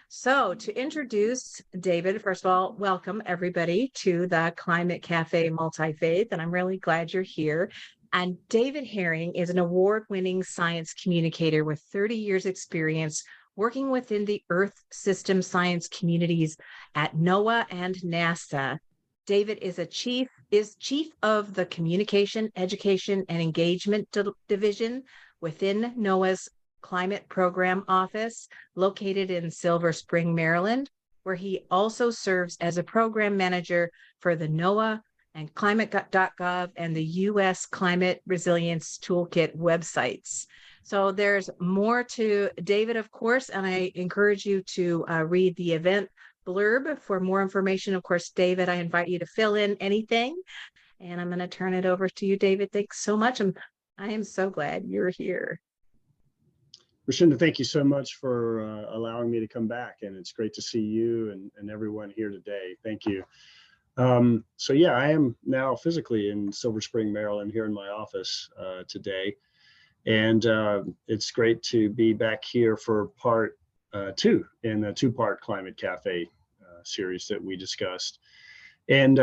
So, to introduce David, first of all, welcome everybody to the Climate Cafe Multi-Faith, and I'm really glad you're here. And David Herring is an award-winning science communicator with 30 years experience working within the Earth system science communities at NOAA and NASA. David is chief of the Communication, Education, and Engagement Division within NOAA's Climate Program Office, located in Silver Spring, Maryland, where he also serves as a program manager for the NOAA and Climate.gov and the U.S. Climate Resilience Toolkit websites. So there's more to David, of course, and I encourage you to read the event blurb for more information. Of course, David, I invite you to fill in anything, and I'm going to turn it over to you, David. Thanks so much. I am so glad you're here. Rashinda, thank you so much for allowing me to come back, and it's great to see you and everyone here today. Thank you. So yeah, I am now physically in Silver Spring, Maryland, here in my office today, and it's great to be back here for part two in the two-part Climate Cafe series that we discussed. And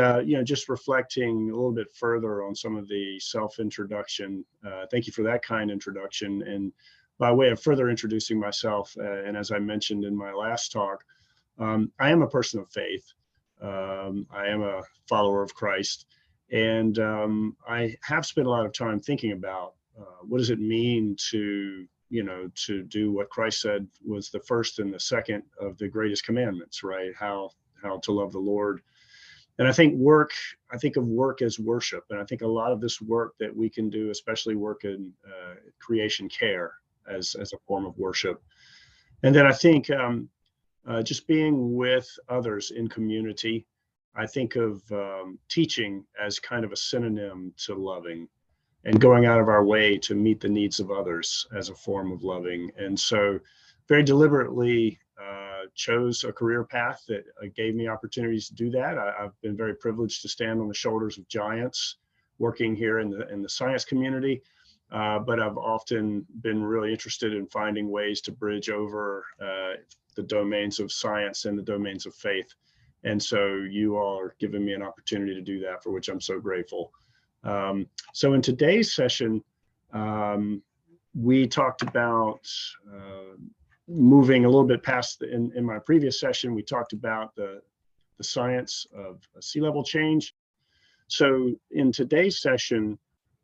just reflecting a little bit further on some of the self-introduction. Thank you for that kind introduction. And by way of further introducing myself, and as I mentioned in my last talk, I am a person of faith. I am a follower of Christ, and I have spent a lot of time thinking about what does it mean to do what Christ said was the first and the second of the greatest commandments, right? How to love the Lord. And I think of work as worship, and I think a lot of this work that we can do, especially work in creation care, as a form of worship. And then I think just being with others in community, I think of teaching as kind of a synonym to loving, and going out of our way to meet the needs of others as a form of loving. And so very deliberately chose a career path that gave me opportunities to do that. I've been very privileged to stand on the shoulders of giants working here in the science community. But I've often been really interested in finding ways to bridge over the domains of science and the domains of faith. And so you all are giving me an opportunity to do that, for which I'm so grateful. So in today's session, we talked about moving a little bit past, in my previous session, we talked about the science of sea level change. So in today's session,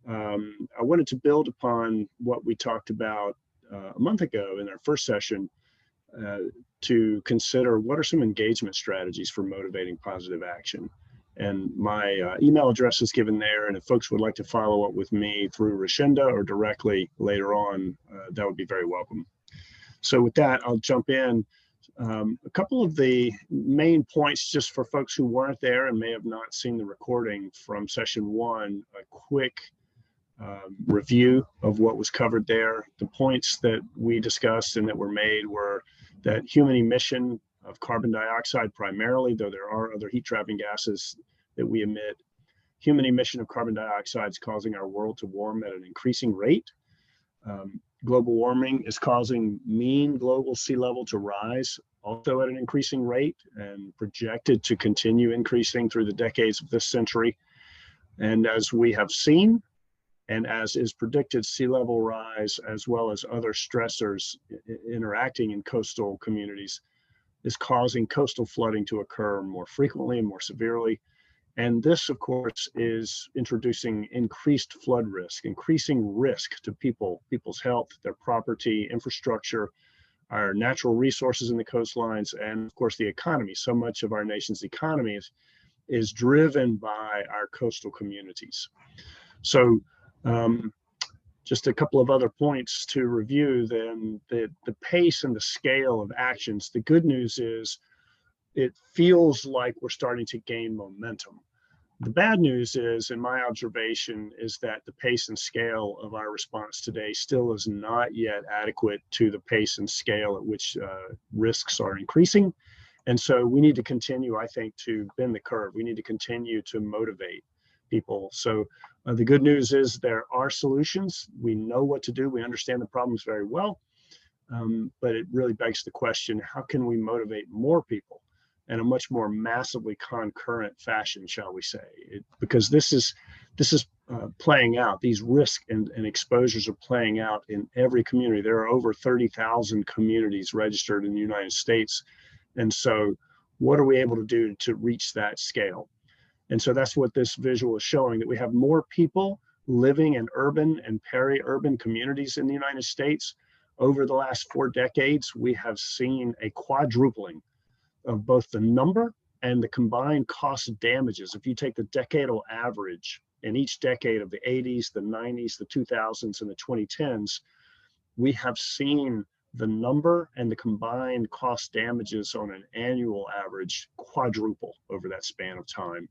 I wanted to build upon what we talked about a month ago in our first session to consider what are some engagement strategies for motivating positive action. And my email address is given there, and if folks would like to follow up with me through Rashinda or directly later on, that would be very welcome. So with that, I'll jump in. A couple of the main points, just for folks who weren't there and may have not seen the recording from session one, a quick review of what was covered there. The points that we discussed and that were made were that human emission of carbon dioxide primarily, though there are other heat trapping gases that we emit, human emission of carbon dioxide is causing our world to warm at an increasing rate. Global warming is causing mean global sea level to rise also at an increasing rate and projected to continue increasing through the decades of this century. And as we have seen, and as is predicted, sea level rise, as well as other stressors interacting in coastal communities, is causing coastal flooding to occur more frequently and more severely. And this, of course, is introducing increased flood risk, increasing risk to people's health, their property, infrastructure, our natural resources in the coastlines, and of course the economy. So much of our nation's economy is driven by our coastal communities. So just a couple of other points to review then. The pace and the scale of actions. The good news is it feels like we're starting to gain momentum. The bad news is, in my observation, is that the pace and scale of our response today still is not yet adequate to the pace and scale at which risks are increasing. And so we need to continue, I think, to bend the curve. We need to continue to motivate people. So the good news is there are solutions. We know what to do. We understand the problems very well. but it really begs the question, how can we motivate more people in a much more massively concurrent fashion, shall we say? Because this is playing out. These risks and exposures are playing out in every community. There are over 30,000 communities registered in the United States. And so what are we able to do to reach that scale? And so that's what this visual is showing, that we have more people living in urban and peri-urban communities in the United States. Over the last 4 decades, we have seen a quadrupling of both the number and the combined cost of damages. If you take the decadal average in each decade of the 80s, the 90s, the 2000s, and the 2010s, we have seen the number and the combined cost damages on an annual average quadruple over that span of time.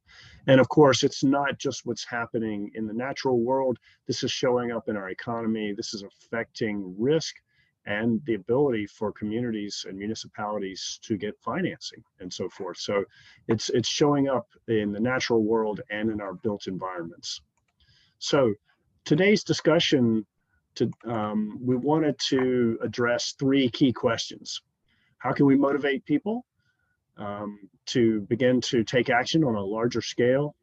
And of course, it's not just what's happening in the natural world. This is showing up in our economy. This is affecting risk and the ability for communities and municipalities to get financing and so forth. So it's showing up in the natural world and in our built environments. So today's discussion, we wanted to address 3 key questions. How can we motivate people to begin to take action on a larger scale?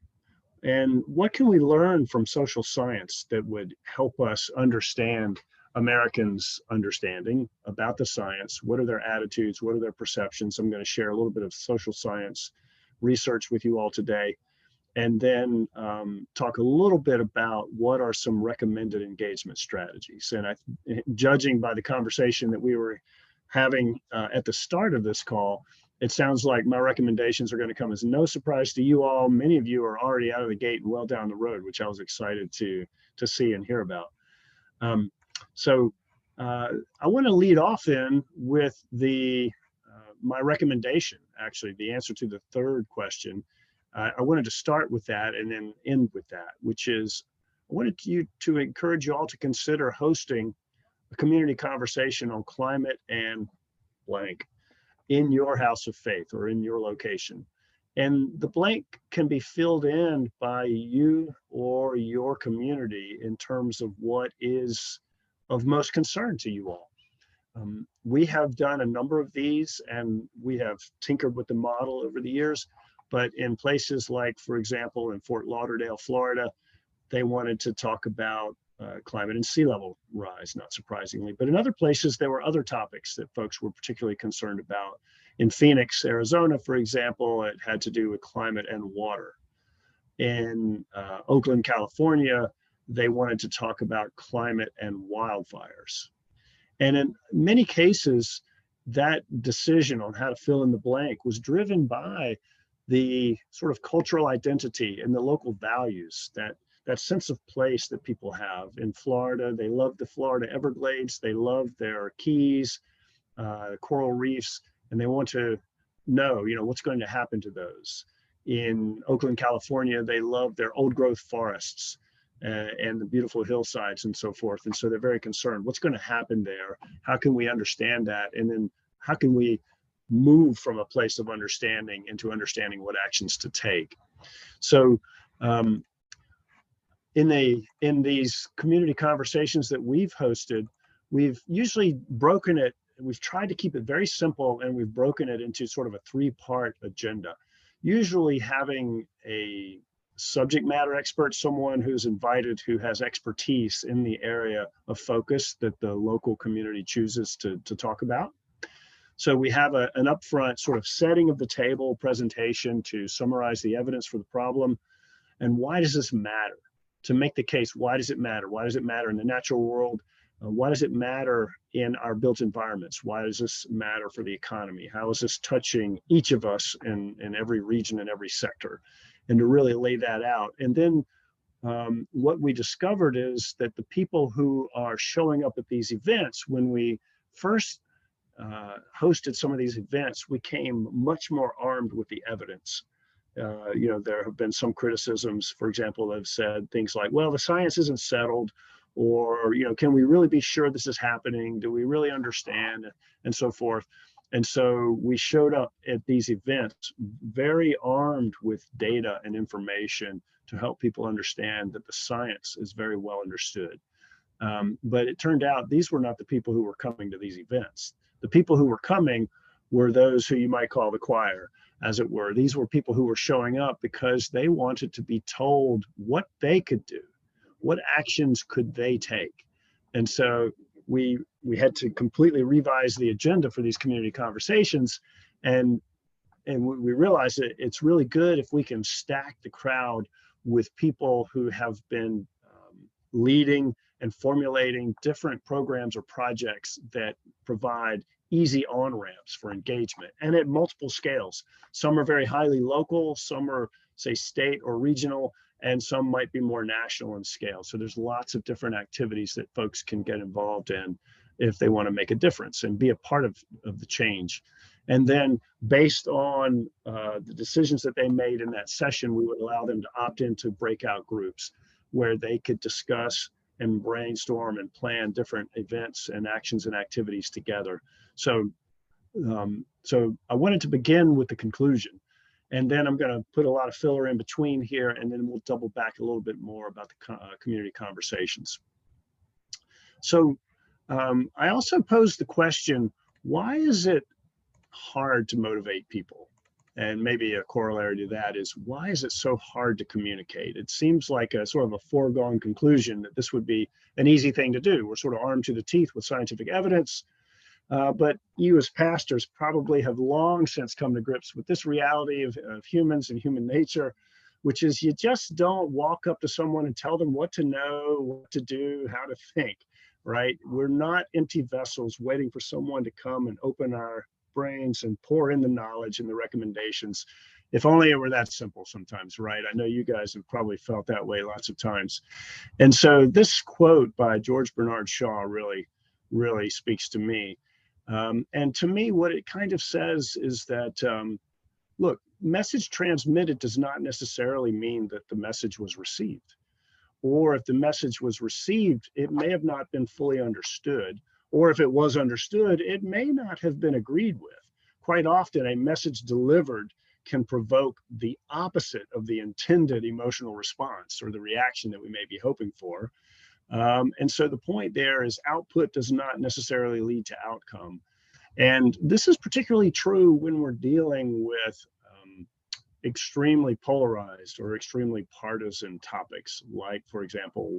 And what can we learn from social science that would help us understand Americans' understanding about the science? What are their attitudes? What are their perceptions? I'm going to share a little bit of social science research with you all today, and then talk a little bit about what are some recommended engagement strategies. And judging by the conversation that we were having at the start of this call, it sounds like my recommendations are going to come as no surprise to you all. Many of you are already out of the gate and well down the road, which I was excited to see and hear about. So I want to lead off in with my recommendation, actually, the answer to the 3rd question. I wanted to start with that and then end with that, which is I wanted to encourage you all to consider hosting a community conversation on climate and blank in your house of faith or in your location. And the blank can be filled in by you or your community in terms of what is of most concern to you all. We have done a number of these and we have tinkered with the model over the years, but in places like, for example, in Fort Lauderdale, Florida, they wanted to talk about climate and sea level rise, not surprisingly. But in other places, there were other topics that folks were particularly concerned about. In Phoenix, Arizona, for example, it had to do with climate and water. In Oakland, California, they wanted to talk about climate and wildfires. And in many cases, that decision on how to fill in the blank was driven by the sort of cultural identity and the local values, that sense of place that people have. In Florida, they love the Florida Everglades, they love their keys, coral reefs, and they want to know, what's going to happen to those. In Oakland, California, they love their old growth forests and the beautiful hillsides and so forth. And so they're very concerned, what's going to happen there? How can we understand that? And then how can we move from a place of understanding into understanding what actions to take? So in these community conversations that we've hosted, we've usually broken it, we've tried to keep it very simple, and we've broken it into sort of a 3-part agenda. Usually having a subject matter expert, someone who's invited who has expertise in the area of focus that the local community chooses to talk about. So we have an upfront sort of setting of the table presentation to summarize the evidence for the problem. And why does this matter? To make the case, why does it matter? Why does it matter in the natural world? Why does it matter in our built environments? Why does this matter for the economy? How is this touching each of us in every region and every sector? And to really lay that out. And then what we discovered is that the people who are showing up at these events, when we first hosted some of these events, we came much more armed with the evidence. There have been some criticisms, for example, that have said things like, well, the science isn't settled, or, can we really be sure this is happening? Do we really understand? And so forth. And so we showed up at these events very armed with data and information to help people understand that the science is very well understood. But it turned out these were not the people who were coming to these events. The people who were coming were those who you might call the choir, as it were. These were people who were showing up because they wanted to be told what they could do, what actions could they take. And so we had to completely revise the agenda for these community conversations, and we realized that it's really good if we can stack the crowd with people who have been leading and formulating different programs or projects that provide easy on-ramps for engagement, and at multiple scales. Some are very highly local, some are, say, state or regional, and some might be more national in scale. So there's lots of different activities that folks can get involved in if they want to make a difference and be a part of the change. And then based on the decisions that they made in that session, we would allow them to opt into breakout groups where they could discuss and brainstorm and plan different events and actions and activities together. So I wanted to begin with the conclusion, and then I'm going to put a lot of filler in between here, and then we'll double back a little bit more about the community conversations. So I also posed the question, why is it hard to motivate people? And maybe a corollary to that is, why is it so hard to communicate? It seems like a sort of a foregone conclusion that this would be an easy thing to do. We're sort of armed to the teeth with scientific evidence, but you as pastors probably have long since come to grips with this reality of humans and human nature, which is you just don't walk up to someone and tell them what to know, what to do, how to think, right? We're not empty vessels waiting for someone to come and open our brains and pour in the knowledge and the recommendations. If only it were that simple sometimes, right? I know you guys have probably felt that way lots of times. And so this quote by George Bernard Shaw really speaks to me. And to me, what it kind of says is that, look, message transmitted does not necessarily mean that the message was received. Or if the message was received, it may have not been fully understood. Or if it was understood, it may not have been agreed with. Quite often, a message delivered can provoke the opposite of the intended emotional response or the reaction that we may be hoping for. And so the point there is output does not necessarily lead to outcome. And this is particularly true when we're dealing with extremely polarized or extremely partisan topics, like, for example,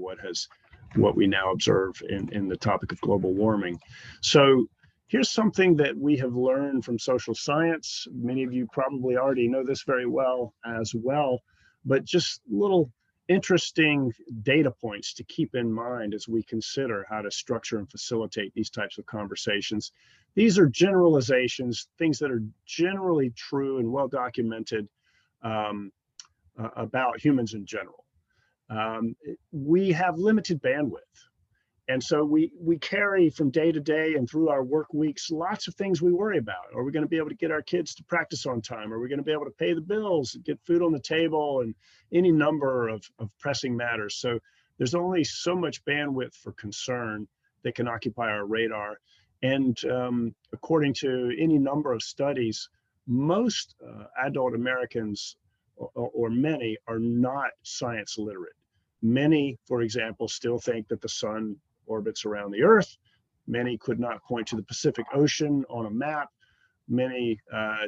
what we now observe in the topic of global warming. So here's something that we have learned from social science. Many of you probably already know this very well as well, but just little interesting data points to keep in mind as we consider how to structure and facilitate these types of conversations. These are generalizations, things that are generally true and well documented about humans in general. We have limited bandwidth. And so we carry from day to day and through our work weeks, lots of things we worry about. Are we going to be able to get our kids to practice on time? Are we going to be able to pay the bills, get food on the table, and any number of pressing matters? So there's only so much bandwidth for concern that can occupy our radar. And according to any number of studies, most adult Americans, or many, are not science literate. Many, for example, still think that the sun orbits around the Earth. Many could not point to the Pacific Ocean on a map. Many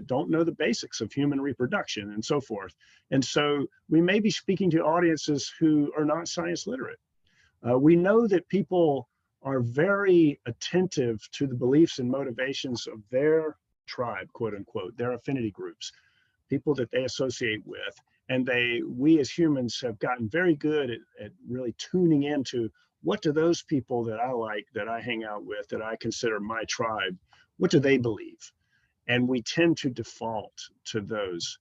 don't know the basics of human reproduction and so forth. And so we may be speaking to audiences who are not science literate. We know that people are very attentive to the beliefs and motivations of their tribe, quote unquote, their affinity groups, people that they associate with. And we as humans have gotten very good at really tuning into, what do those people that I like, that I hang out with, that I consider my tribe, what do they believe? And we tend to default to those.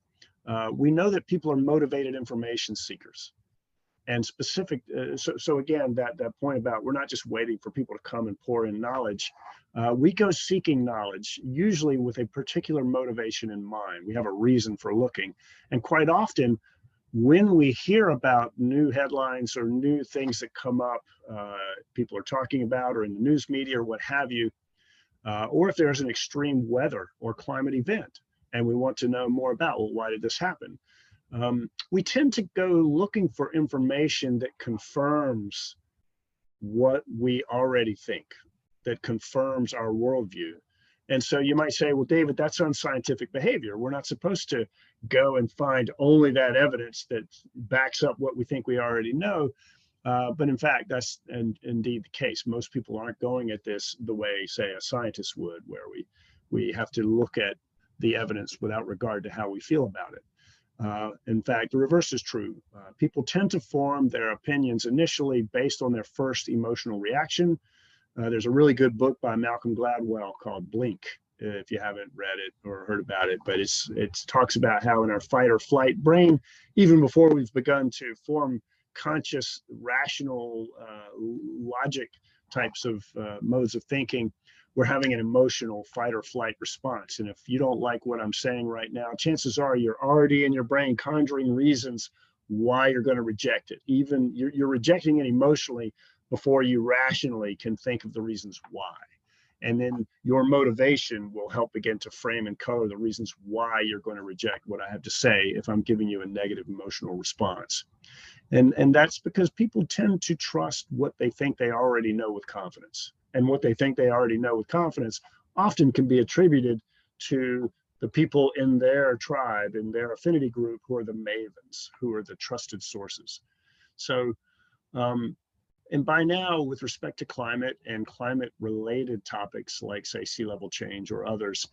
We know that people are motivated information seekers. And specific, so again, that point about we're not just waiting for people to come and pour in knowledge. We go seeking knowledge, usually with a particular motivation in mind. We have a reason for looking. And quite often, when we hear about new headlines or new things that come up, people are talking about, or in the news media, or what have you, or if there's an extreme weather or climate event, and we want to know more about, well, why did this happen? We tend to go looking for information that confirms what we already think, that confirms our worldview. And so you might say, well, David, that's unscientific behavior. We're not supposed to go and find only that evidence that backs up what we think we already know. But in fact, that's indeed the case. Most people aren't going at this the way, say, a scientist would, where we have to look at the evidence without regard to how we feel about it. In fact, the reverse is true. People tend to form their opinions initially based on their first emotional reaction. There's a really good book by Malcolm Gladwell called Blink, if you haven't read it or heard about it, but it talks about how in our fight or flight brain, even before we've begun to form conscious, rational, logic types of modes of thinking, we're having an emotional fight or flight response. And if you don't like what I'm saying right now, chances are you're already in your brain conjuring reasons why you're going to reject it. Even you're rejecting it emotionally before you rationally can think of the reasons why. And then your motivation will help begin to frame and color the reasons why you're going to reject what I have to say if I'm giving you a negative emotional response. And that's because people tend to trust what they think they already know with confidence. And what they think they already know with confidence often can be attributed to the people in their tribe, in their affinity group, who are the mavens, who are the trusted sources. So, and by now, with respect to climate and climate-related topics like, say, sea level change or others,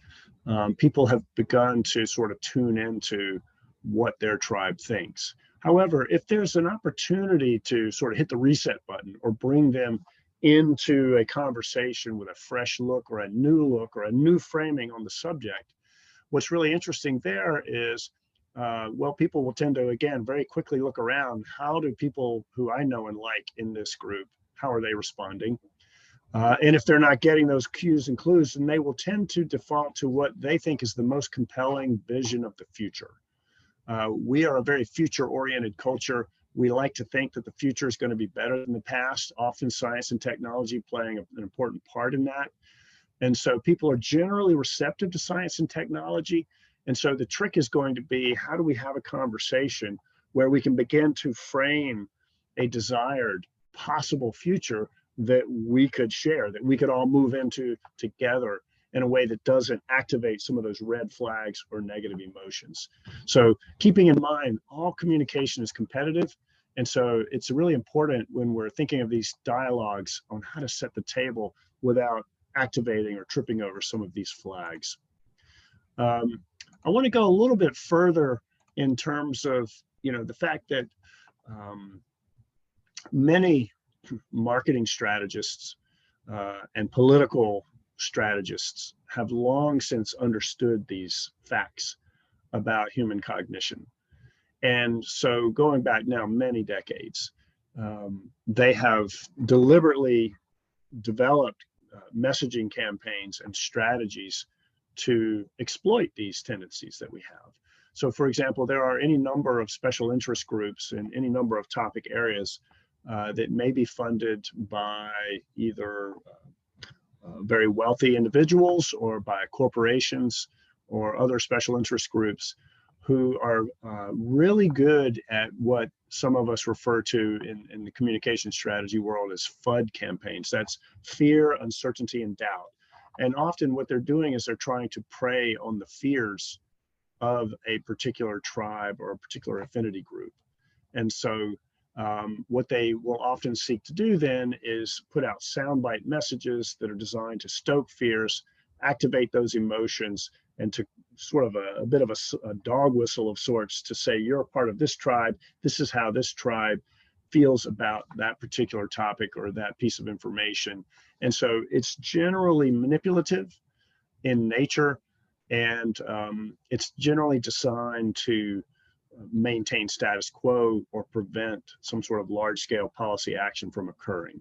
people have begun to sort of tune into what their tribe thinks. However, if there's an opportunity to sort of hit the reset button or bring them into a conversation with a fresh look or a new framing on the subject, what's really interesting there is, well, people will tend to, again, very quickly look around. How do people who I know and like in this group, how are they responding? And if they're not getting those cues and clues, then they will tend to default to what they think is the most compelling vision of the future. We are a very future-oriented culture. We like to think that the future is going to be better than the past, often science and technology playing an important part in that. And so people are generally receptive to science and technology. And so the trick is going to be, how do we have a conversation where we can begin to frame a desired possible future that we could share, that we could all move into together in a way that doesn't activate some of those red flags or negative emotions. So keeping in mind, all communication is competitive. And so it's really important when we're thinking of these dialogues on how to set the table without activating or tripping over some of these flags. I want to go a little bit further in terms of, the fact that many marketing strategists and political strategists have long since understood these facts about human cognition. And so going back now many decades, they have deliberately developed messaging campaigns and strategies to exploit these tendencies that we have. So for example, there are any number of special interest groups in any number of topic areas that may be funded by either very wealthy individuals or by corporations or other special interest groups who are really good at what some of us refer to in the communication strategy world as FUD campaigns. That's fear, uncertainty, and doubt. And often what they're doing is they're trying to prey on the fears of a particular tribe or a particular affinity group. And so what they will often seek to do then is put out soundbite messages that are designed to stoke fears, activate those emotions, and to sort of a bit of a dog whistle of sorts to say, you're a part of this tribe. This is how this tribe feels about that particular topic or that piece of information. And so it's generally manipulative in nature, and it's generally designed to maintain status quo or prevent some sort of large-scale policy action from occurring.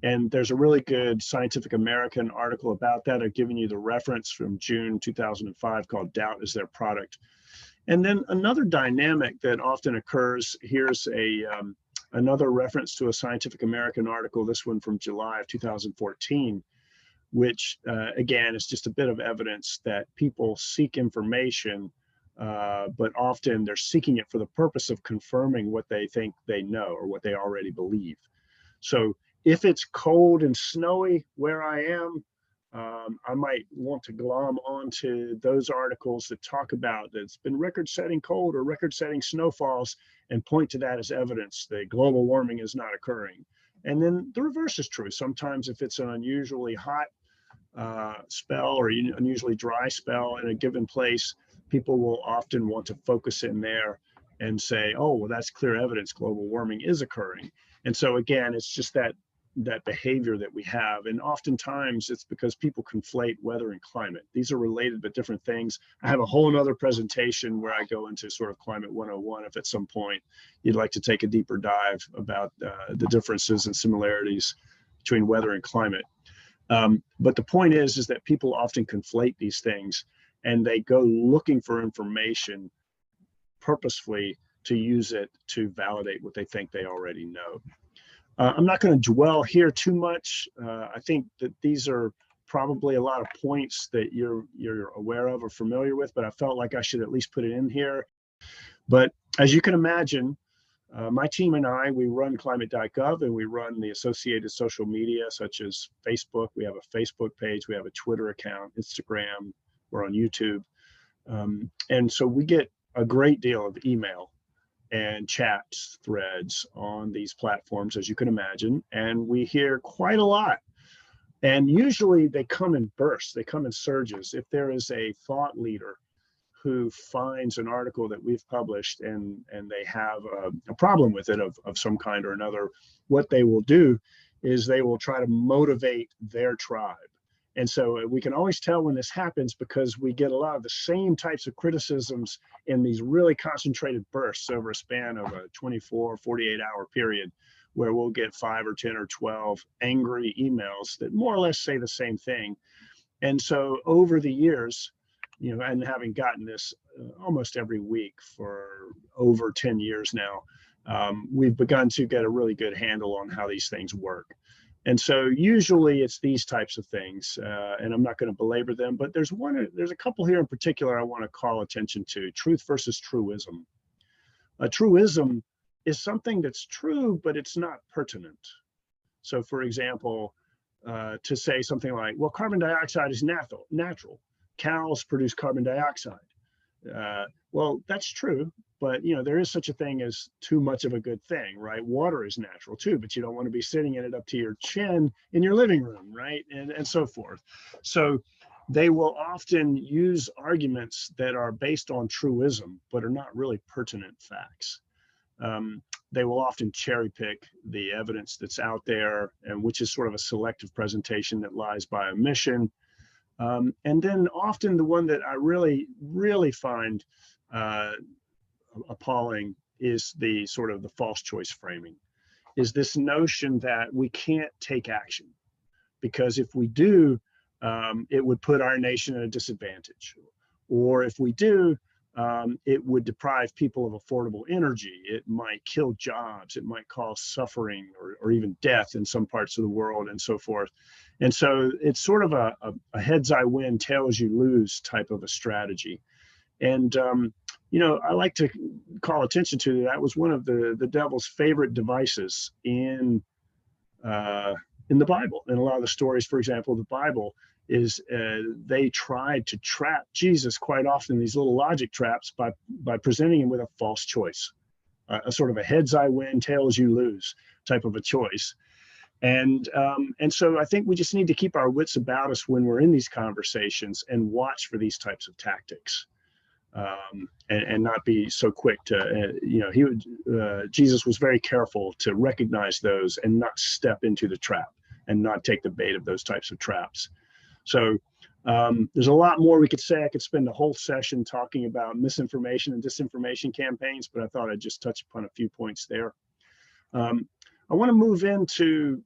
And there's a really good Scientific American article about that. I've given you the reference from June 2005 called Doubt is Their Product. And then another dynamic that often occurs, here's another reference to a Scientific American article, this one from July of 2014, which again is just a bit of evidence that people seek information, but often they're seeking it for the purpose of confirming what they think they know or what they already believe. So If it's cold and snowy where I am, I might want to glom onto those articles that talk about that it's been record-setting cold or record-setting snowfalls and point to that as evidence that global warming is not occurring. And then the reverse is true. Sometimes if it's an unusually hot spell or unusually dry spell in a given place, people will often want to focus in there and say, oh, well, that's clear evidence global warming is occurring. And so again, it's just that behavior that we have. And oftentimes it's because people conflate weather and climate. These are related but different things. I have a whole nother presentation where I go into sort of climate 101 if at some point you'd like to take a deeper dive about the differences and similarities between weather and climate. But the point is that people often conflate these things and they go looking for information purposefully to use it to validate what they think they already know. I'm not going to dwell here too much. I think that these are probably a lot of points that you're aware of or familiar with, but I felt like I should at least put it in here. But as you can imagine, my team and I, we run Climate.gov and we run the associated social media such as Facebook. We have a Facebook page, we have a Twitter account, Instagram, we're on YouTube. And so we get a great deal of email and chat threads on these platforms, as you can imagine, and we hear quite a lot. And usually they come in bursts, they come in surges. If there is a thought leader who finds an article that we've published and they have a problem with it of some kind or another, what they will do is they will try to motivate their tribe. And so we can always tell when this happens because we get a lot of the same types of criticisms in these really concentrated bursts over a span of a 24, 48-hour period, where we'll get 5 or 10 or 12 angry emails that more or less say the same thing. And so over the years, and having gotten this almost every week for over 10 years now, we've begun to get a really good handle on how these things work. And so usually it's these types of things, and I'm not going to belabor them, but there's a couple here in particular I want to call attention to: truth versus truism. A truism is something that's true, but it's not pertinent. So for example, to say something like, well, carbon dioxide is natural. Cows produce carbon dioxide. Well, that's true, but there is such a thing as too much of a good thing, right? Water is natural too, but you don't want to be sitting in it up to your chin in your living room, right? And so forth. So they will often use arguments that are based on truism, but are not really pertinent facts. They will often cherry pick the evidence that's out there, and which is sort of a selective presentation that lies by omission. And then often the one that I really, really find appalling is the sort of the false choice framing, is this notion that we can't take action because if we do, it would put our nation at a disadvantage. Or if we do, it would deprive people of affordable energy. It might kill jobs. It might cause suffering or even death in some parts of the world and so forth. And so it's sort of a heads I win, tails you lose type of a strategy. And, I like to call attention to that was one of the devil's favorite devices in the Bible. In a lot of the stories, for example, the Bible is they tried to trap Jesus quite often in these little logic traps by presenting him with a false choice, a sort of a heads I win, tails you lose type of a choice. And so I think we just need to keep our wits about us when we're in these conversations and watch for these types of tactics, and not be so quick to, Jesus was very careful to recognize those and not step into the trap and not take the bait of those types of traps. So there's a lot more we could say. I could spend a whole session talking about misinformation and disinformation campaigns, but I thought I'd just touch upon a few points there. I want to move into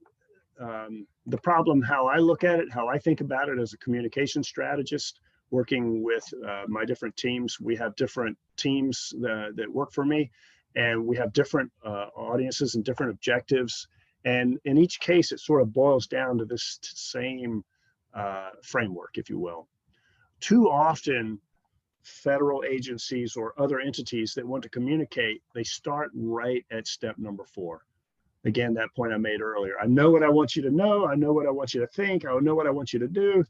the problem, how I look at it, how I think about it as a communication strategist working with my different teams. We have different teams that work for me, and we have different audiences and different objectives. And in each case, it sort of boils down to this same framework, if you will. Too often, federal agencies or other entities that want to communicate, they start right at step number 4. Again, that point I made earlier. I know what I want you to know. I know what I want you to think. I know what I want you to do.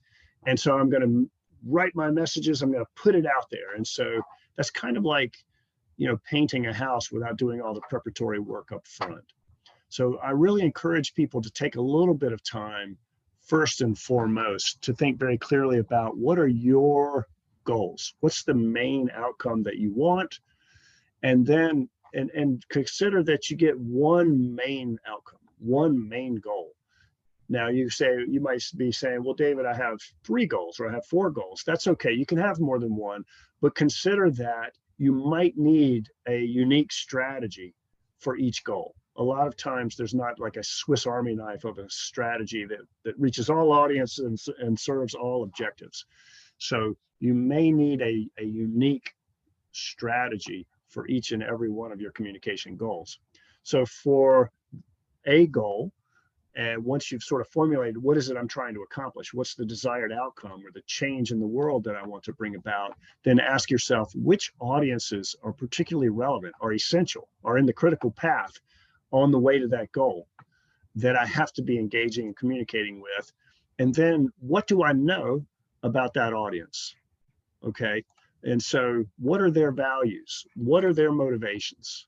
And so I'm going to write my messages. I'm going to put it out there. And so that's kind of like, painting a house without doing all the preparatory work up front. So I really encourage people to take a little bit of time, first and foremost, to think very clearly about what are your goals? What's the main outcome that you want? And then and consider that you get one main outcome, one main goal. Now you might be saying, well, David, I have 3 goals or I have 4 goals. That's okay. You can have more than one, but consider that you might need a unique strategy for each goal. A lot of times there's not like a Swiss Army knife of a strategy that reaches all audiences and serves all objectives. So you may need a unique strategy for each and every one of your communication goals. So for a goal, and once you've sort of formulated what is it I'm trying to accomplish, what's the desired outcome or the change in the world that I want to bring about, then ask yourself which audiences are particularly relevant, are essential, are in the critical path on the way to that goal that I have to be engaging and communicating with. And then what do I know about that audience? Okay. And so what are their values? What are their motivations?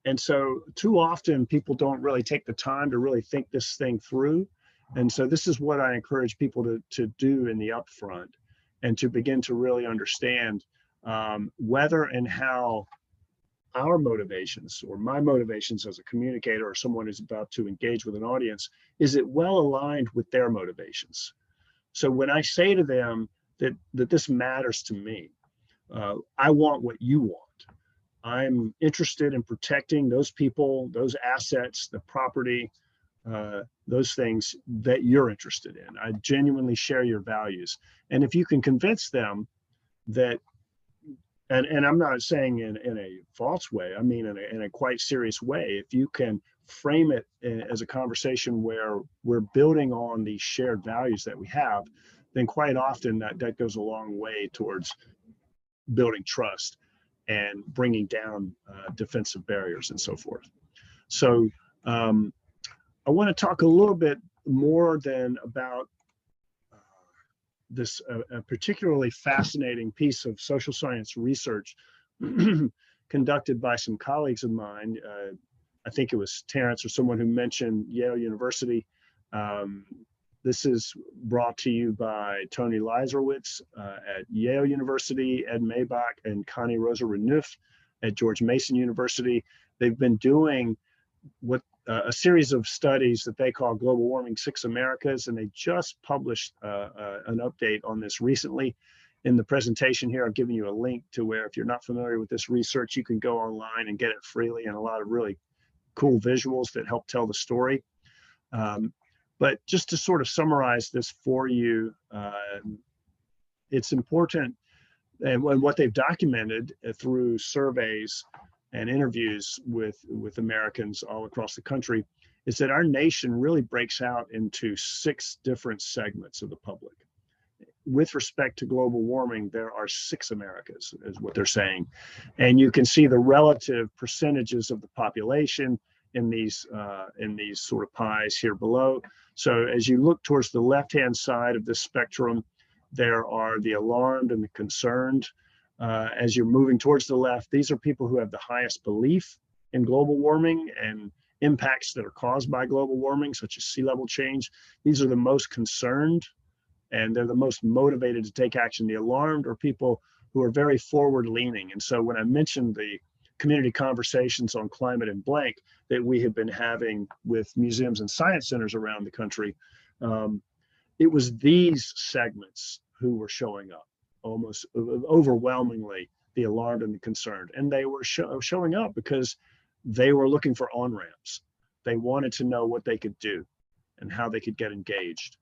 And so too often people don't really take the time to really think this thing through. And so this is what I encourage people to do in the upfront, and to begin to really understand whether and how our motivations or my motivations as a communicator or someone who's about to engage with an audience, is it well aligned with their motivations? So when I say to them that this matters to me, I want what you want. I'm interested in protecting those people, those assets, the property, those things that you're interested in. I genuinely share your values. And if you can convince them that, and I'm not saying in a false way, I mean in a quite serious way, if you can frame it as a conversation where we're building on these shared values that we have, then quite often that goes a long way towards building trust and bringing down defensive barriers and so forth. So I want to talk a little bit more than about this a particularly fascinating piece of social science research conducted by some colleagues of mine. I think it was Terrence or someone who mentioned Yale University. This is brought to you by Tony Leiserowitz at Yale University, Ed Maybach and Connie Rosa Renouf at George Mason University. They've been doing a series of studies that they call Global Warming 6 Americas, and they just published an update on this recently. In the presentation here, I've given you a link to where, if you're not familiar with this research, you can go online and get it freely, and a lot of really cool visuals that help tell the story. But just to sort of summarize this for you, it's important, and what they've documented through surveys and interviews with Americans all across the country, is that our nation really breaks out into 6 different segments of the public. With respect to global warming, there are 6 Americas, is what they're saying. And you can see the relative percentages of the population in these sort of pies here below. So as you look towards the left-hand side of this spectrum, there are the alarmed and the concerned. As you're moving towards the left, these are people who have the highest belief in global warming and impacts that are caused by global warming, such as sea level change. These are the most concerned, and they're the most motivated to take action. The alarmed are people who are very forward-leaning. And so when I mentioned the community conversations on climate and blank that we have been having with museums and science centers around the country, it was these segments who were showing up, almost overwhelmingly the alarmed and the concerned. And they were showing up because they were looking for on-ramps. They wanted to know what they could do and how they could get engaged.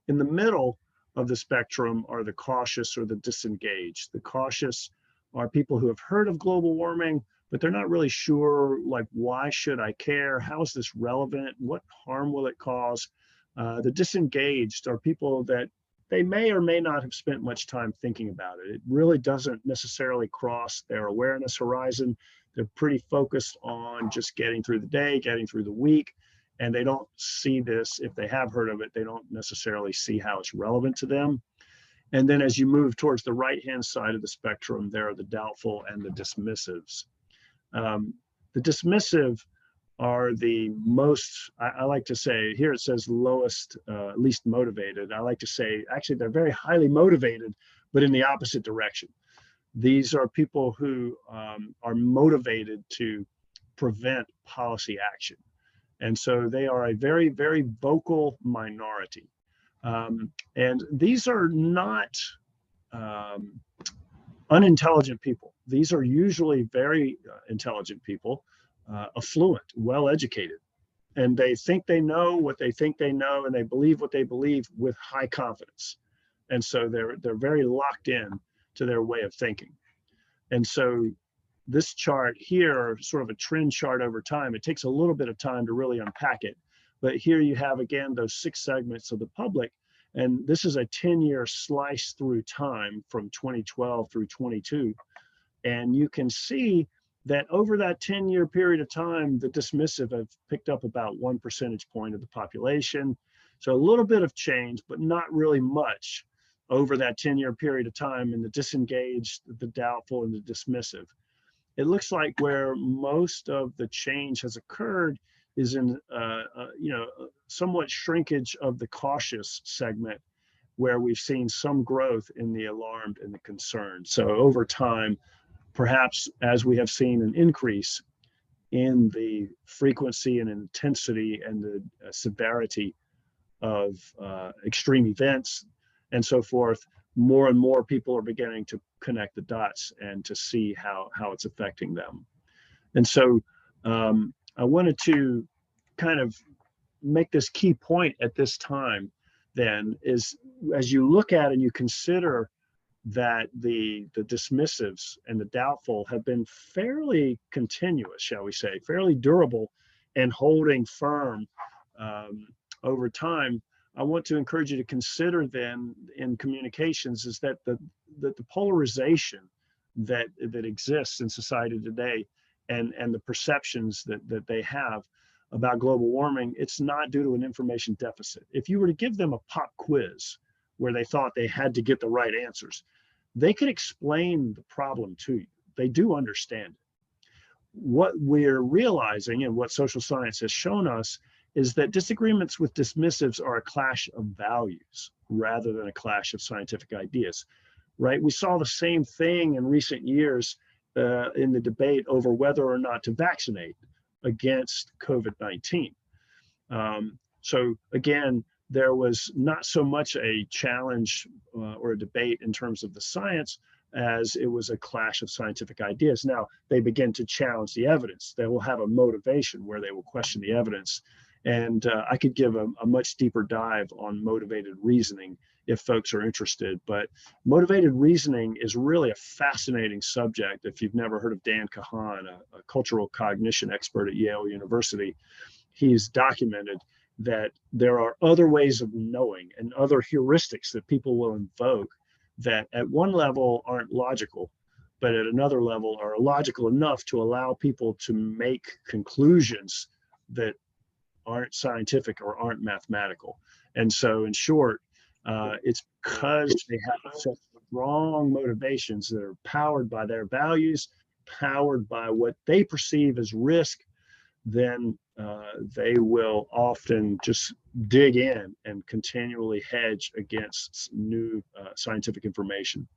In the middle of the spectrum are the cautious or the disengaged. The cautious are people who have heard of global warming, but they're not really sure, like, why should I care? How is this relevant? What harm will it cause? The disengaged are people that they may or may not have spent much time thinking about it. It really doesn't necessarily cross their awareness horizon. They're pretty focused on just getting through the day, getting through the week, and they don't see this. If they have heard of it, they don't necessarily see how it's relevant to them. And then as you move towards the right-hand side of the spectrum, there are the doubtful and the dismissives. The dismissive are the most, I like to say, here it says lowest, least motivated. I like to say, actually, they're very highly motivated, but in the opposite direction. These are people who are motivated to prevent policy action. And so they are a very, very vocal minority. And these are not unintelligent people. These are usually very intelligent people, affluent, well-educated, and they think they know what they think they know, and they believe what they believe with high confidence. And so they're very locked in to their way of thinking. And so this chart here, sort of a trend chart over time, it takes a little bit of time to really unpack it. But here you have, again, those 6 segments of the public. And this is a 10-year slice through time from 2012 through 22. And you can see that over that 10-year period of time, the dismissive have picked up about 1 percentage point of the population. So a little bit of change, but not really much over that 10-year period of time in the disengaged, the doubtful, and the dismissive. It looks like where most of the change has occurred is in somewhat shrinkage of the cautious segment, where we've seen some growth in the alarmed and the concerned. So over time, perhaps as we have seen an increase in the frequency and intensity and the severity of extreme events and so forth, more and more people are beginning to connect the dots and to see how it's affecting them. And so I wanted to kind of make this key point at this time then is, as you look at and you consider that the dismissives and the doubtful have been fairly continuous, shall we say, fairly durable and holding firm over time, I want to encourage you to consider then in communications is that the polarization that exists in society today and the perceptions that they have about global warming, it's not due to an information deficit. If you were to give them a pop quiz where they thought they had to get the right answers, they could explain the problem to you. They do understand it. What we're realizing and what social science has shown us is that disagreements with dismissives are a clash of values rather than a clash of scientific ideas, right? We saw the same thing in recent years in the debate over whether or not to vaccinate against COVID-19. So again, there was not so much a challenge or a debate in terms of the science as it was a clash of scientific ideas. Now, they begin to challenge the evidence. They will have a motivation where they will question the evidence. And I could give a much deeper dive on motivated reasoning if folks are interested. But motivated reasoning is really a fascinating subject. If you've never heard of Dan Kahan, a cultural cognition expert at Yale University, he's documented that there are other ways of knowing and other heuristics that people will invoke that at one level aren't logical, but at another level are logical enough to allow people to make conclusions that aren't scientific or aren't mathematical. And so in short, it's because they have such strong motivations that are powered by their values, powered by what they perceive as risk, then they will often just dig in and continually hedge against new scientific information.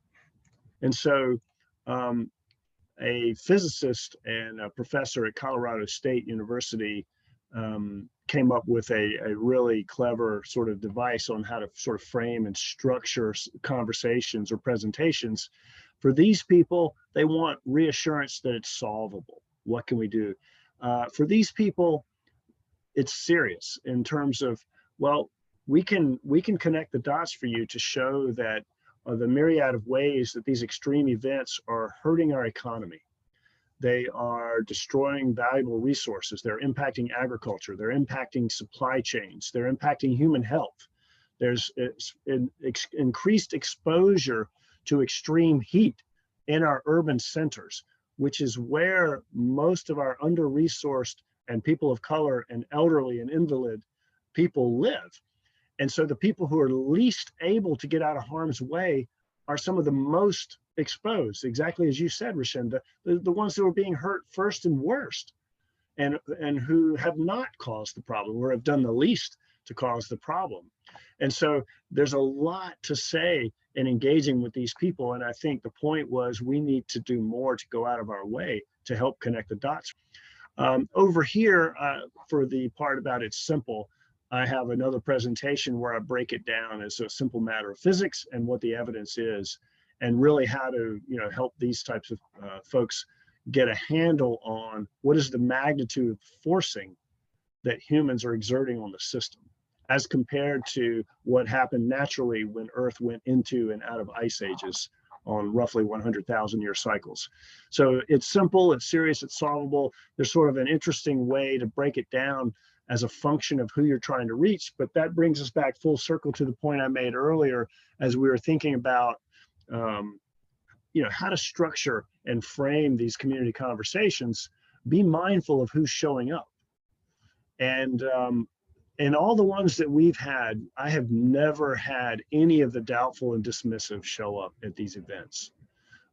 And so a physicist and a professor at Colorado State University came up with a really clever sort of device on how to sort of frame and structure conversations or presentations. For these people, they want reassurance that it's solvable. What can we do? For these people, it's serious in terms of, well, we can connect the dots for you to show that the myriad of ways that these extreme events are hurting our economy. They are destroying valuable resources. They're impacting agriculture. They're impacting supply chains. They're impacting human health. There's increased exposure to extreme heat in our urban centers. which is where most of our under-resourced and people of color and elderly and invalid people live. And so the people who are least able to get out of harm's way are some of the most exposed, exactly as you said, Rashinda, the ones that were being hurt first and worst, and who have not caused the problem or have done the least to cause the problem. And so there's a lot to say in engaging with these people. And I think the point was we need to do more to go out of our way to help connect the dots. Over here, for the part about it's simple, I have another presentation where I break it down as a simple matter of physics and what the evidence is, and really how to help these types of folks get a handle on what is the magnitude of forcing that humans are exerting on the system as compared to what happened naturally when Earth went into and out of ice ages on roughly 100,000 year cycles. So it's simple, it's serious, it's solvable. There's sort of an interesting way to break it down as a function of who you're trying to reach. But that brings us back full circle to the point I made earlier as we were thinking about how to structure and frame these community conversations. Be mindful of who's showing up. And all the ones that we've had, I have never had any of the doubtful and dismissive show up at these events.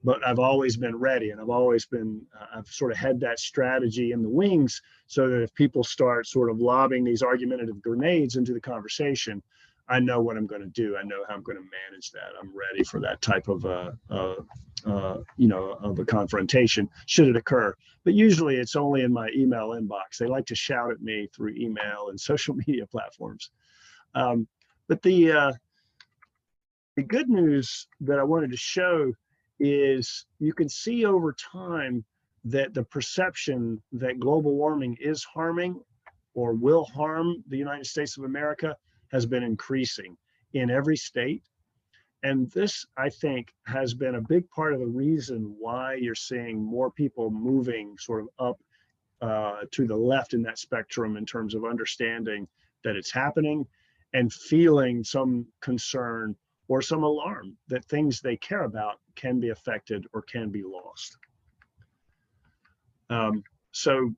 But I've always been ready, and I've sort of had that strategy in the wings so that if people start sort of lobbing these argumentative grenades into the conversation, I know what I'm going to do. I know how I'm going to manage that. I'm ready for that type of a confrontation should it occur. But usually it's only in my email inbox. They like to shout at me through email and social media platforms. But the good news that I wanted to show is you can see over time that the perception that global warming is harming or will harm the United States of America has been increasing in every state. And this, I think, has been a big part of the reason why you're seeing more people moving sort of up to the left in that spectrum in terms of understanding that it's happening and feeling some concern or some alarm that things they care about can be affected or can be lost. So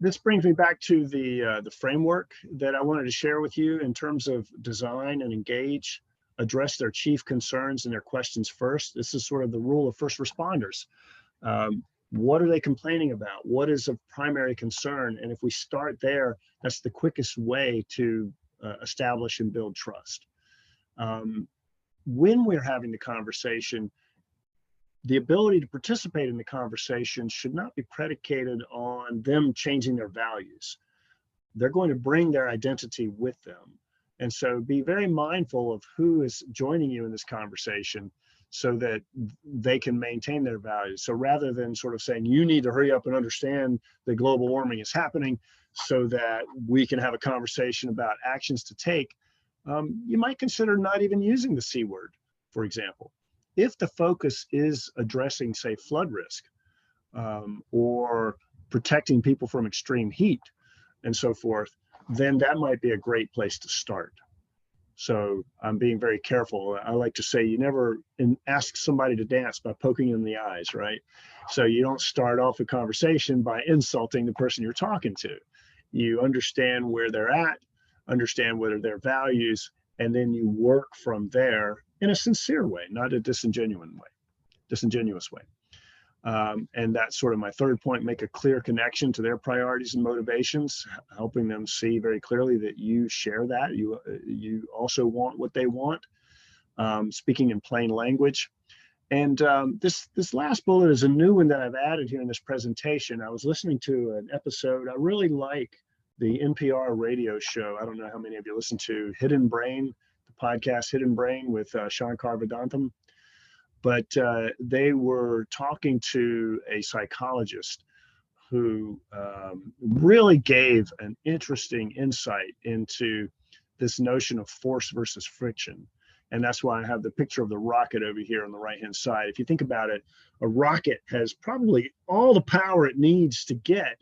this brings me back to the framework that I wanted to share with you in terms of design and engage, address their chief concerns and their questions first. This is sort of the rule of first responders. What are they complaining about? What is of primary concern? And if we start there, that's the quickest way to establish and build trust. When we're having the conversation, the ability to participate in the conversation should not be predicated on them changing their values. They're going to bring their identity with them. And so be very mindful of who is joining you in this conversation so that they can maintain their values. So rather than sort of saying, you need to hurry up and understand that global warming is happening so that we can have a conversation about actions to take, you might consider not even using the C word, for example. If the focus is addressing, say, flood risk or protecting people from extreme heat and so forth, then that might be a great place to start. So I'm being very careful. I like to say you never ask somebody to dance by poking them in the eyes, right? So you don't start off a conversation by insulting the person you're talking to. You understand where they're at, understand what are their values, and then you work from there in a sincere way, not a disingenuous way. And that's sort of my third point, make a clear connection to their priorities and motivations, helping them see very clearly that you share that. You also want what they want, speaking in plain language. And this last bullet is a new one that I've added here in this presentation. I was listening to an episode. I really like the NPR radio show. I don't know how many of you listen to Hidden Brain, the podcast Hidden Brain with Shankar Vedantam. But they were talking to a psychologist who really gave an interesting insight into this notion of force versus friction. And that's why I have the picture of the rocket over here on the right-hand side. If you think about it, a rocket has probably all the power it needs to get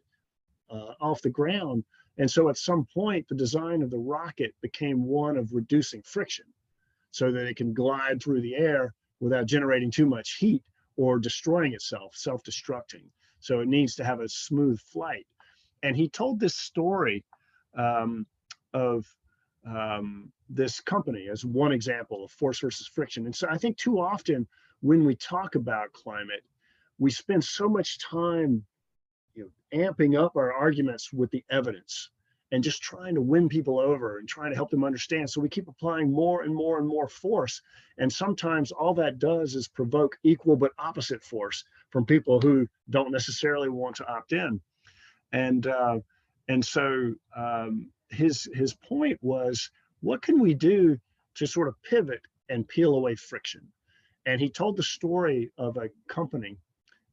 off the ground. And so at some point, the design of the rocket became one of reducing friction so that it can glide through the air without generating too much heat, or destroying itself, self-destructing. So it needs to have a smooth flight. And he told this story of this company as one example of force versus friction. And so I think too often when we talk about climate, we spend so much time, amping up our arguments with the evidence and just trying to win people over and trying to help them understand. So we keep applying more and more and more force. And sometimes all that does is provoke equal but opposite force from people who don't necessarily want to opt in. And so his point was, what can we do to sort of pivot and peel away friction? And he told the story of a company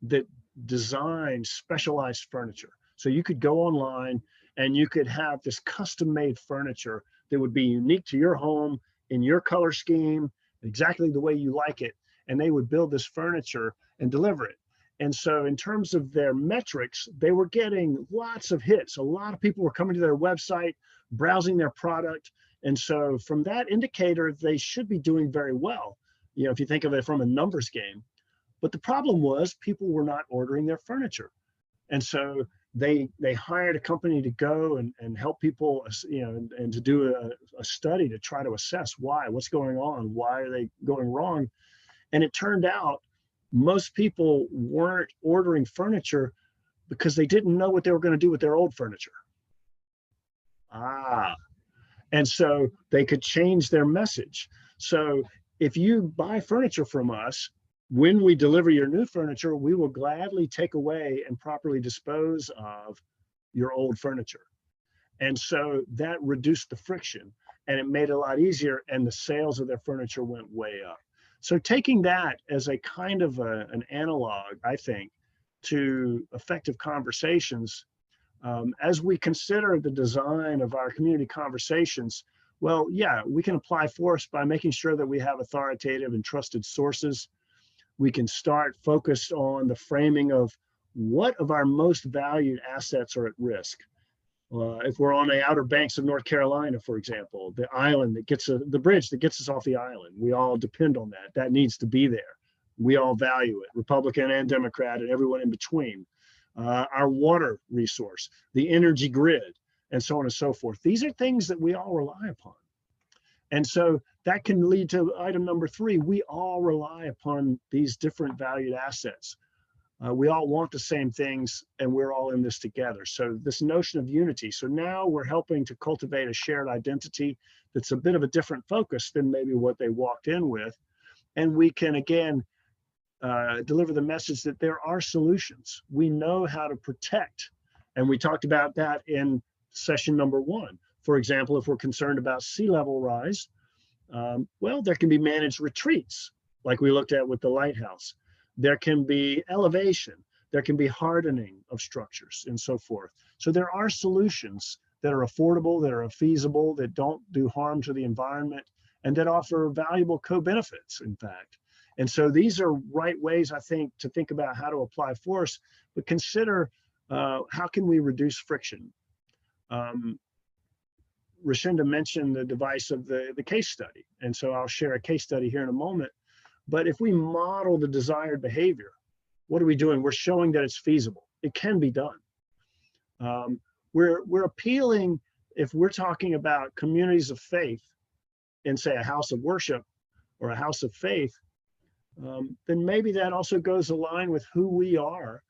that designed specialized furniture. So you could go online and you could have this custom made furniture that would be unique to your home, in your color scheme, exactly the way you like it. And they would build this furniture and deliver it. And so in terms of their metrics, they were getting lots of hits. A lot of people were coming to their website, browsing their product. And so from that indicator, they should be doing very well, if you think of it from a numbers game. But the problem was people were not ordering their furniture. And so they hired a company to go and help people, and to do a study to try to assess what's going on, why are they going wrong? And it turned out most people weren't ordering furniture because they didn't know what they were going to do with their old furniture. And so they could change their message. So if you buy furniture from us, when we deliver your new furniture, we will gladly take away and properly dispose of your old furniture. And so that reduced the friction and it made it a lot easier, and the sales of their furniture went way up. So taking that as a kind of an analog, I think, to effective conversations, as we consider the design of our community conversations, well, yeah, we can apply force by making sure that we have authoritative and trusted sources. We can start focused on the framing of what of our most valued assets are at risk. If we're on the Outer Banks of North Carolina, for example, the island that gets the bridge that gets us off the island, we all depend on that. That needs to be there. We all value it, Republican and Democrat and everyone in between. Our water resource, the energy grid, and so on and so forth. These are things that we all rely upon. And so that can lead to item number 3. We all rely upon these different valued assets. We all want the same things, and we're all in this together. So this notion of unity. So now we're helping to cultivate a shared identity that's a bit of a different focus than maybe what they walked in with. And we can, again, deliver the message that there are solutions. We know how to protect. And we talked about that in session number 1. For example, if we're concerned about sea level rise, well, there can be managed retreats, like we looked at with the lighthouse. There can be elevation, there can be hardening of structures and so forth. So there are solutions that are affordable, that are feasible, that don't do harm to the environment, and that offer valuable co-benefits, in fact. And so these are right ways, I think, to think about how to apply force, but consider how can we reduce friction? Rashinda mentioned the device of the case study. And so I'll share a case study here in a moment. But if we model the desired behavior, what are we doing? We're showing that it's feasible. It can be done. We're appealing, if we're talking about communities of faith in, say, a house of worship or a house of faith, then maybe that also goes aligned with who we are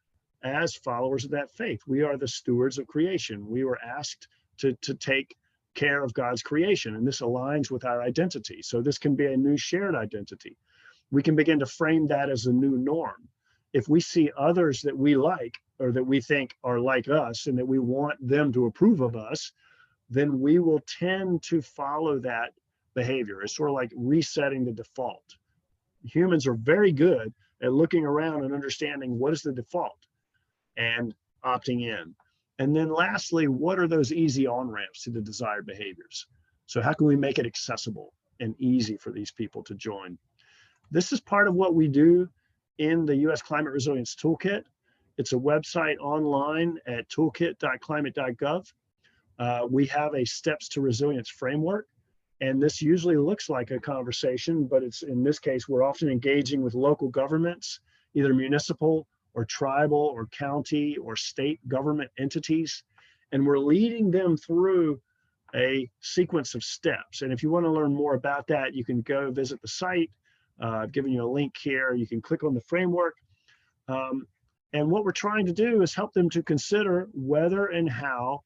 as followers of that faith. We are the stewards of creation. We were asked to take care of God's creation, and this aligns with our identity. So this can be a new shared identity. We can begin to frame that as a new norm. If we see others that we like or that we think are like us and that we want them to approve of us, then we will tend to follow that behavior. It's sort of like resetting the default. Humans are very good at looking around and understanding what is the default and opting in. And then lastly, what are those easy on-ramps to the desired behaviors? So how can we make it accessible and easy for these people to join? This is part of what we do in the U.S. Climate Resilience Toolkit. It's a website online at toolkit.climate.gov. We have a steps to resilience framework, and this usually looks like a conversation, but it's, in this case, we're often engaging with local governments, either municipal or tribal or county or state government entities. And we're leading them through a sequence of steps. And if you want to learn more about that, you can go visit the site. I've given you a link here. You can click on the framework. And what we're trying to do is help them to consider whether and how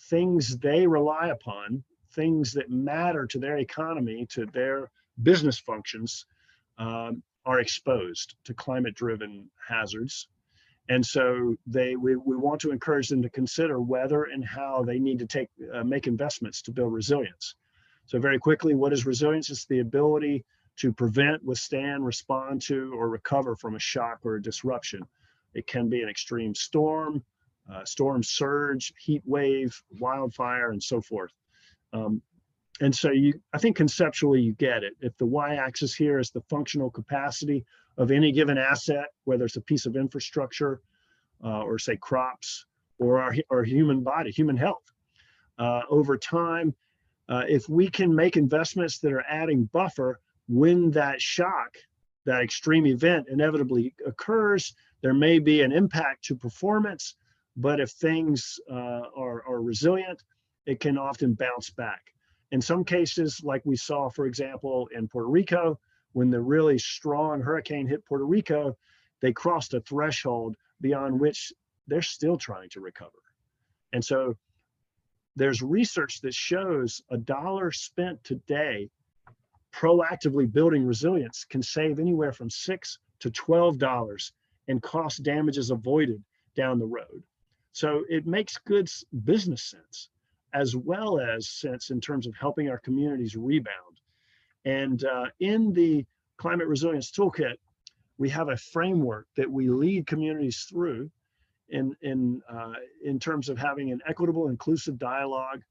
things they rely upon, things that matter to their economy, to their business functions, are exposed to climate-driven hazards. And so we want to encourage them to consider whether and how they need to make investments to build resilience. So very quickly, what is resilience? It's the ability to prevent, withstand, respond to, or recover from a shock or a disruption. It can be an extreme storm, storm surge, heat wave, wildfire, and so forth. And so I think conceptually you get it. If the y-axis here is the functional capacity of any given asset, whether it's a piece of infrastructure or say crops or our human body, human health, over time, if we can make investments that are adding buffer when that shock, that extreme event inevitably occurs, there may be an impact to performance, but if things are resilient, it can often bounce back. In some cases, like we saw, for example, in Puerto Rico, when the really strong hurricane hit Puerto Rico, they crossed a threshold beyond which they're still trying to recover. And so there's research that shows $1 spent today proactively building resilience can save anywhere from $6 to $12 in cost damages avoided down the road. So it makes good business sense, as well as sense in terms of helping our communities rebound. And in the Climate Resilience Toolkit, we have a framework that we lead communities through in terms of having an equitable, inclusive dialogue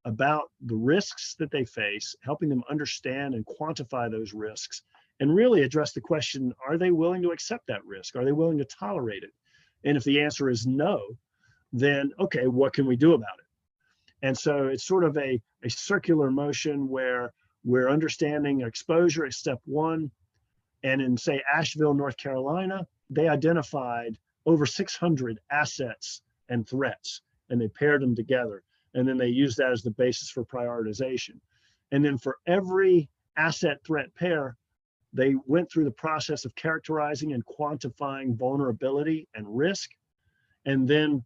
about the risks that they face, helping them understand and quantify those risks, and really address the question, are they willing to accept that risk? Are they willing to tolerate it? And if the answer is no, then, okay, what can we do about it? And so it's sort of a circular motion where we're understanding exposure at step one. And in, say, Asheville, North Carolina, they identified over 600 assets and threats, and they paired them together. And then they used that as the basis for prioritization. And then for every asset threat pair, they went through the process of characterizing and quantifying vulnerability and risk. And then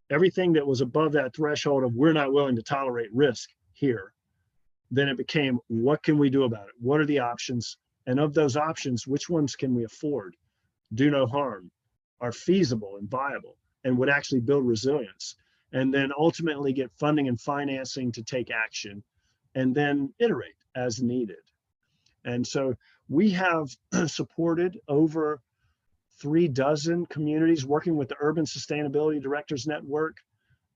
everything that was above that threshold of we're not willing to tolerate risk here, then it became, what can we do about it? What are the options? And of those options, which ones can we afford, do no harm, are feasible and viable, and would actually build resilience? And then ultimately get funding and financing to take action, and then iterate as needed. And so we have supported over 36 communities working with the Urban Sustainability Directors Network.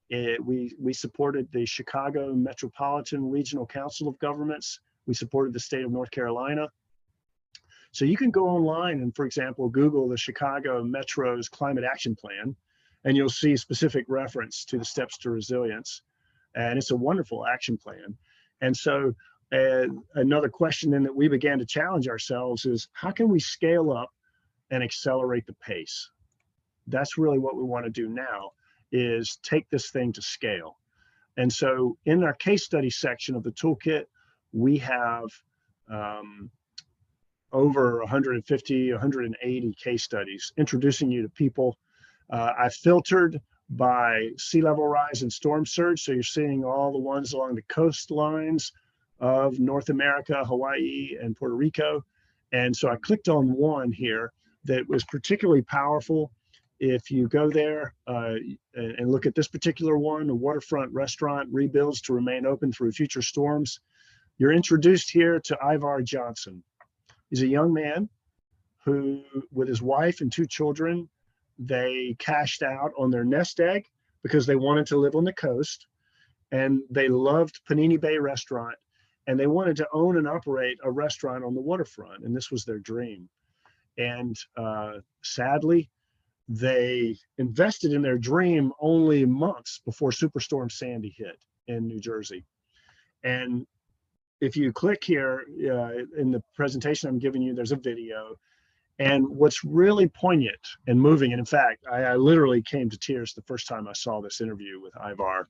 We supported the Chicago Metropolitan Regional Council of Governments. We supported the state of North Carolina. So you can go online and, for example, Google the Chicago Metro's Climate Action Plan, and you'll see specific reference to the steps to resilience. And it's a wonderful action plan. And so another question then that we began to challenge ourselves is, how can we scale up and accelerate the pace? That's really what we want to do now, is take this thing to scale. And so in our case study section of the toolkit, we have over 150, 180 case studies introducing you to people. I filtered by sea level rise and storm surge. So you're seeing all the ones along the coastlines of North America, Hawaii, and Puerto Rico. And so I clicked on one here that was particularly powerful. If you go there and look at this particular one, a waterfront restaurant rebuilds to remain open through future storms, you're introduced here to Ivar Johnson. He's a young man who, with his wife and 2 children, they cashed out on their nest egg because they wanted to live on the coast, and they loved Panini Bay Restaurant, and they wanted to own and operate a restaurant on the waterfront, and this was their dream. And sadly, they invested in their dream only months before Superstorm Sandy hit in New Jersey. And if you click here in the presentation I'm giving you, there's a video, And what's really poignant and moving, and in fact, I literally came to tears the first time I saw this interview with Ivar.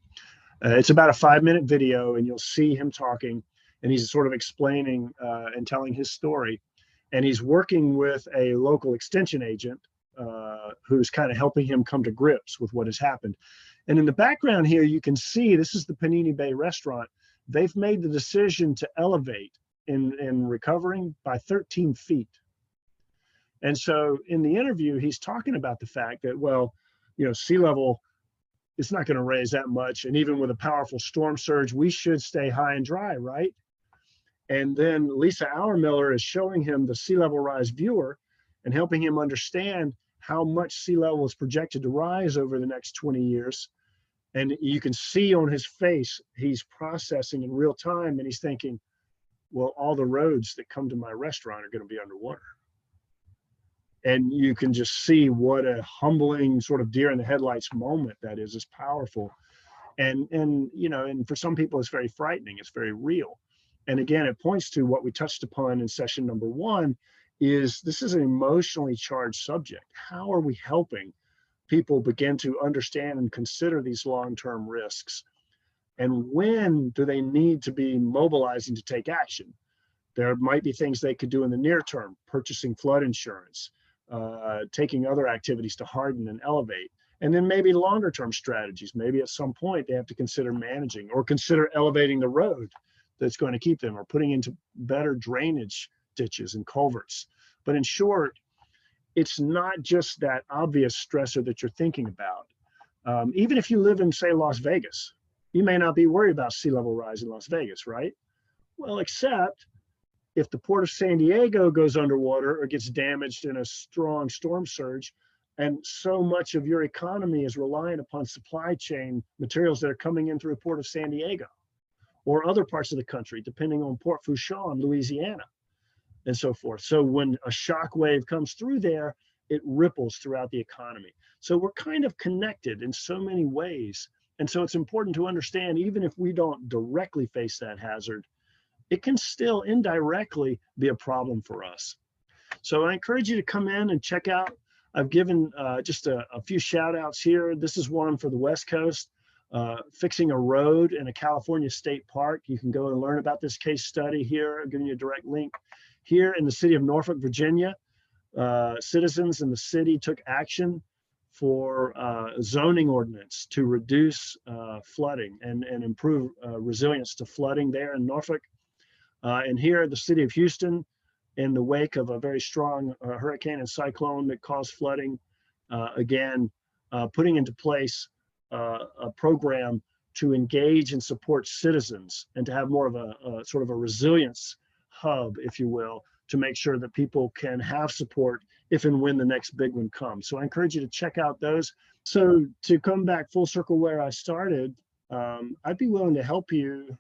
It's about a 5-minute video, and you'll see him talking, and he's sort of explaining and telling his story. And he's working with a local extension agent who's kind of helping him come to grips with what has happened. And in the background here, you can see this is the Panini Bay restaurant. They've made the decision to elevate in recovering by 13 feet. And so in the interview, he's talking about the fact that, well, sea level is not going to raise that much. And even with a powerful storm surge, we should stay high and dry, right? And then Lisa Auermiller is showing him the sea level rise viewer and helping him understand how much sea level is projected to rise over the next 20 years. And you can see on his face, he's processing in real time, and he's thinking, well, all the roads that come to my restaurant are going to be underwater. And you can just see what a humbling sort of deer in the headlights moment that is powerful. And for some people, it's very frightening. It's very real. And again, it points to what we touched upon in session number 1, is this is an emotionally charged subject. How are we helping people begin to understand and consider these long-term risks? And when do they need to be mobilizing to take action? There might be things they could do in the near term, purchasing flood insurance, taking other activities to harden and elevate. And then maybe longer term strategies. Maybe at some point they have to consider managing or consider elevating the road that's going to keep them, or putting into better drainage ditches and culverts. But in short, it's not just that obvious stressor that you're thinking about. Even if you live in, say, Las Vegas, you may not be worried about sea level rise in Las Vegas, right? Well, except if the port of San Diego goes underwater or gets damaged in a strong storm surge, and so much of your economy is reliant upon supply chain materials that are coming in through the port of San Diego or other parts of the country, depending on Port Fourchon, Louisiana, and so forth. So when a shock wave comes through there, it ripples throughout the economy. So we're kind of connected in so many ways. And so it's important to understand, even if we don't directly face that hazard, it can still indirectly be a problem for us. So I encourage you to come in and check out. I've given just a few shout outs here. This is one for the West Coast, fixing a road in a California state park. You can go and learn about this case study here. I'm giving you a direct link. Here in the city of Norfolk, Virginia, citizens in the city took action for zoning ordinance to reduce flooding and improve resilience to flooding there in Norfolk. And here the city of Houston, in the wake of a very strong hurricane and cyclone that caused flooding, again, putting into place a program to engage and support citizens and to have more of a sort of a resilience hub, if you will, to make sure that people can have support if and when the next big one comes. So I encourage you to check out those. So to come back full circle where I started, I'd be willing to help you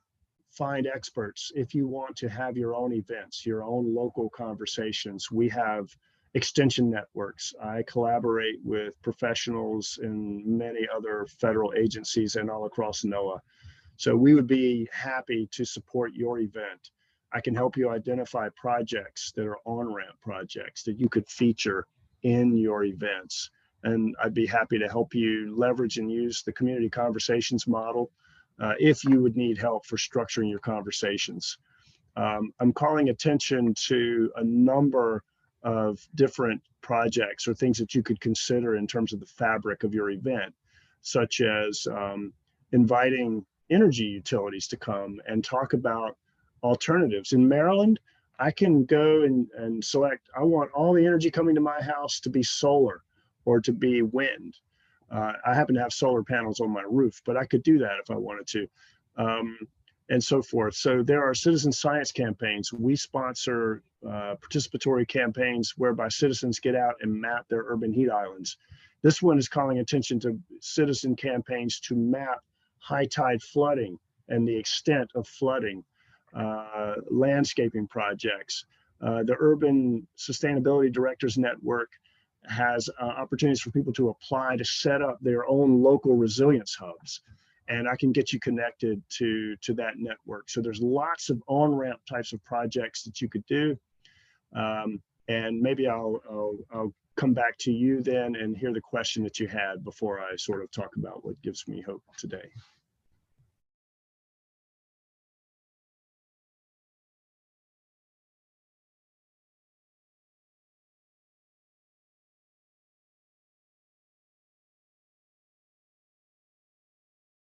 find experts if you want to have your own events, your own local conversations. We have extension networks. I collaborate with professionals in many other federal agencies and all across NOAA. So we would be happy to support your event. I can help you identify projects that are on-ramp projects that you could feature in your events. And I'd be happy to help you leverage and use the community conversations model if you would need help for structuring your conversations. I'm calling attention to a number of different projects or things that you could consider in terms of the fabric of your event, such as inviting energy utilities to come and talk about alternatives. In Maryland, I can go and select, I want all the energy coming to my house to be solar or to be wind. I happen to have solar panels on my roof, but I could do that if I wanted to, and so forth. So there are citizen science campaigns. We sponsor participatory campaigns whereby citizens get out and map their urban heat islands. This one is calling attention to citizen campaigns to map high tide flooding and the extent of flooding, landscaping projects. The Urban Sustainability Directors Network has opportunities for people to apply to set up their own local resilience hubs. And I can get you connected to that network. So there's lots of on-ramp types of projects that you could do. And maybe I'll come back to you then and hear the question that you had before I sort of talk about what gives me hope today.